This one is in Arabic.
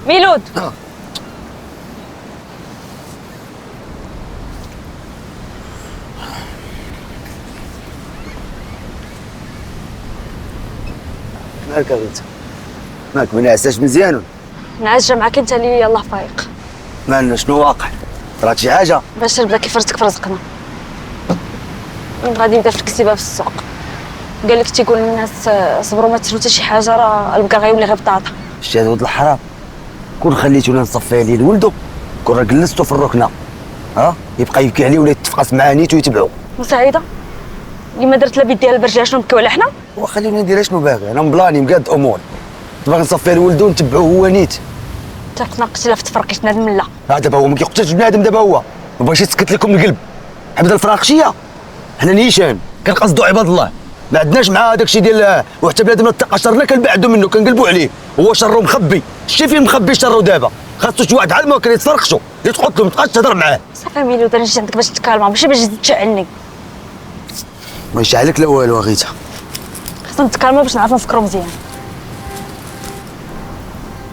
ميلود مالك اغيت؟ مالك ما نعساش مزيان؟ نعس معاك انت اللي يلاه فايق. مالنا شنو واقع؟ طرات شي حاجه؟ باش بدا كيفرزك في رزقنا. غادي يبدا في الكتيبه في السوق، قال لك تيقول للناس صبروا ما تشرو حتى شي حاجه راه البقا غيولي غير بطاطا. شتي هاد ولد الحرام، كون خليتونا نصفي عليه لولدو كون راه جلستو في الركنه، يبقى يبكي عليه ولا يتفقس معاه نيتو يتبعو. مساعده اللي ما درت لا بيديها البرجله شنو نبكيو على حنا؟ وخلينا ندير شنو باغي، انا مبلاني مقاد امور، باغي نصفي لولدو ونتبعوه هو نيت. تناقشت لا في تفرقيت بنادم لا. دابا هو ما كيقتلش بنادم، دابا هو ما بغاش يسكت لكم القلب. حبدا الفراقشيه حنا نيشان كنقصدوا عباد الله، ما عندناش مع هذاك الشيء ديال وحتى بنادم الثقه شرنا كنبعدوا منه كنقلبوا عليه، هو شره مخبي. شتي فين مخبي شره دابا؟ خاصو شي واحد على ما كان يتفرقشوا اللي تقتلو ما تبقاش تهضر معاه. صافي ميلود انا جيت عندك باش تكالما ماشي باش تشعلني. ما يشعلك لا والو اغيتا، خاصنا نتكالما باش نعرفوا نفكروا مزيان.